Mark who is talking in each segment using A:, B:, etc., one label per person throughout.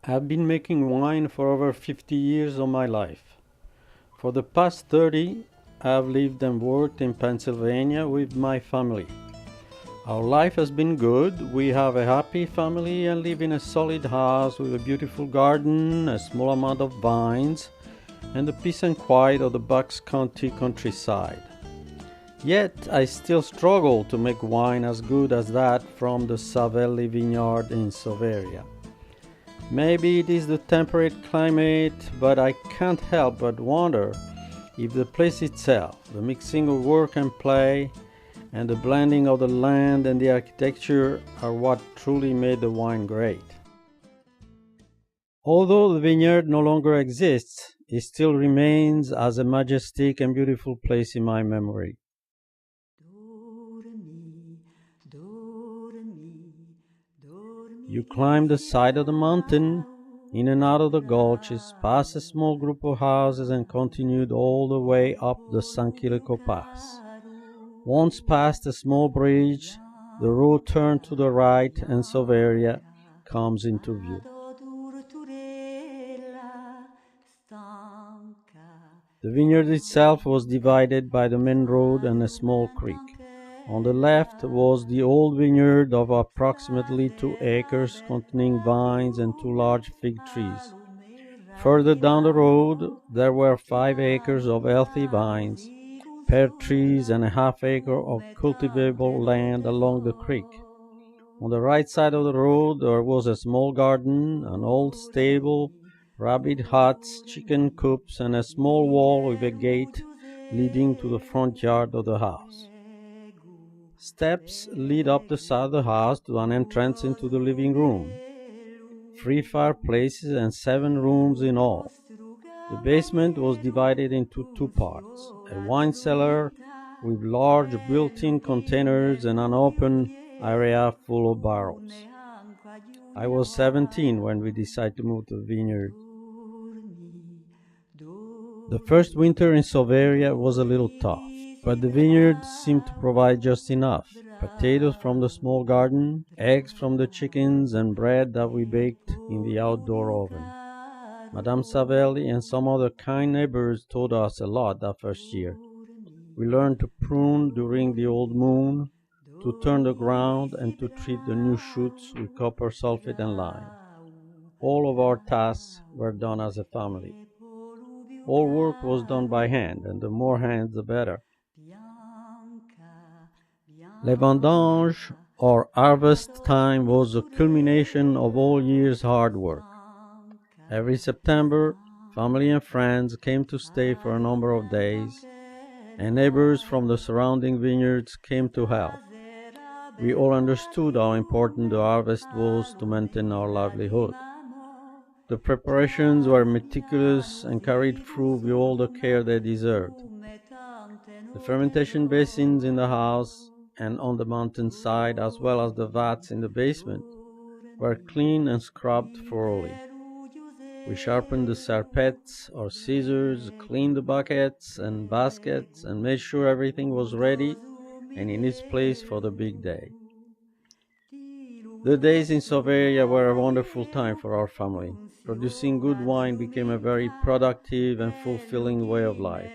A: I've been making wine for over 50 years of my life. For the past 30, I've lived and worked in Pennsylvania with my family. Our life has been good. We have a happy family and live in a solid house with a beautiful garden, a small amount of vines, and the peace and quiet of the Bucks County countryside. Yet I still struggle to make wine as good as that from the Savelli Vineyard in Soveria. Maybe it is the temperate climate, but I can't help but wonder if the place itself, the mixing of work and play, and the blending of the land and the architecture are what truly made the wine great. Although the vineyard no longer exists, it still remains as a majestic and beautiful place in my memory. You climb the side of the mountain, in and out of the gulches, past a small group of houses, and continued all the way up the San Chirico Pass. Once past a small bridge, the road turned to the right and Soveria comes into view. The vineyard itself was divided by the main road and a small creek. On the left was the old vineyard of approximately 2 acres containing vines and 2 large fig trees. Further down the road there were 5 acres of healthy vines, pear trees, and a half-acre of cultivable land along the creek. On the right side of the road there was a small garden, an old stable, rabbit huts, chicken coops, and a small wall with a gate leading to the front yard of the house. Steps lead up the side of the house to an entrance into the living room. 3 fireplaces and 7 rooms in all. The basement was divided into 2 parts, a wine cellar with large built-in containers and an open area full of barrels. I was 17 when we decided to move to the vineyard. The first winter in Soveria was a little tough, but the vineyard seemed to provide just enough. Potatoes from the small garden, eggs from the chickens, and bread that we baked in the outdoor oven. Madame Savelli and some other kind neighbors taught us a lot that first year. We learned to prune during the old moon, to turn the ground, and to treat the new shoots with copper sulfate and lime. All of our tasks were done as a family. All work was done by hand, and the more hands the better. Les vendanges, or harvest time, was the culmination of all year's hard work. Every September, family and friends came to stay for a number of days, and neighbors from the surrounding vineyards came to help. We all understood how important the harvest was to maintain our livelihood. The preparations were meticulous and carried through with all the care they deserved. The fermentation basins in the house and on the mountainside, as well as the vats in the basement, were cleaned and scrubbed thoroughly. We sharpened the serpents or scissors, cleaned the buckets and baskets, and made sure everything was ready and in its place for the big day. The days in Soveria were a wonderful time for our family. Producing good wine became a very productive and fulfilling way of life.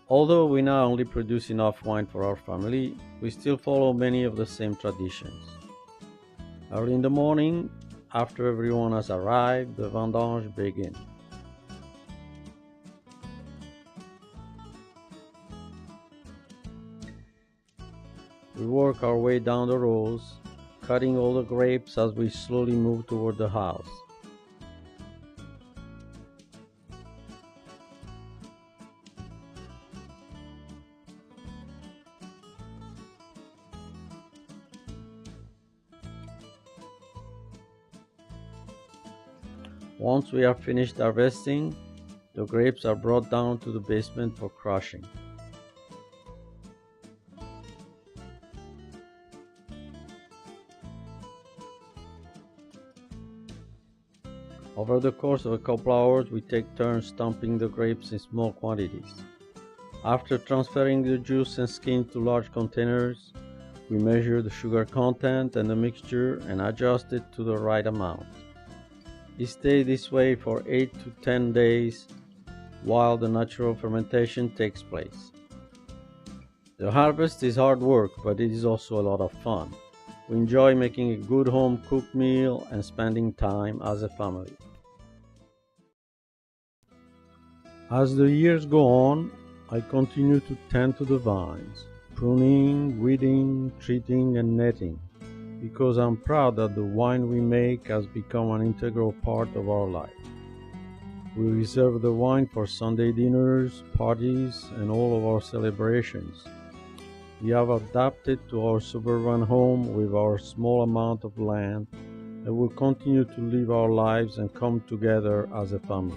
A: Although we now only produce enough wine for our family, we still follow many of the same traditions. Early in the morning, after everyone has arrived, the vendange begins. We work our way down the rows, cutting all the grapes as we slowly move toward the house. Once we are finished harvesting, the grapes are brought down to the basement for crushing. Over the course of a couple hours, we take turns stumping the grapes in small quantities. After transferring the juice and skin to large containers, We measure the sugar content and the mixture and adjust it to the right amount. It stays this way for 8 to 10 days while the natural fermentation takes place. The harvest is hard work, but it is also a lot of fun. We enjoy making a good home-cooked meal and spending time as a family. As the years go on, I continue to tend to the vines, pruning, weeding, treating, and netting, because I'm proud that the wine we make has become an integral part of our life. We reserve the wine for Sunday dinners, parties, and all of our celebrations. We have adapted to our suburban home with our small amount of land and will continue to live our lives and come together as a family.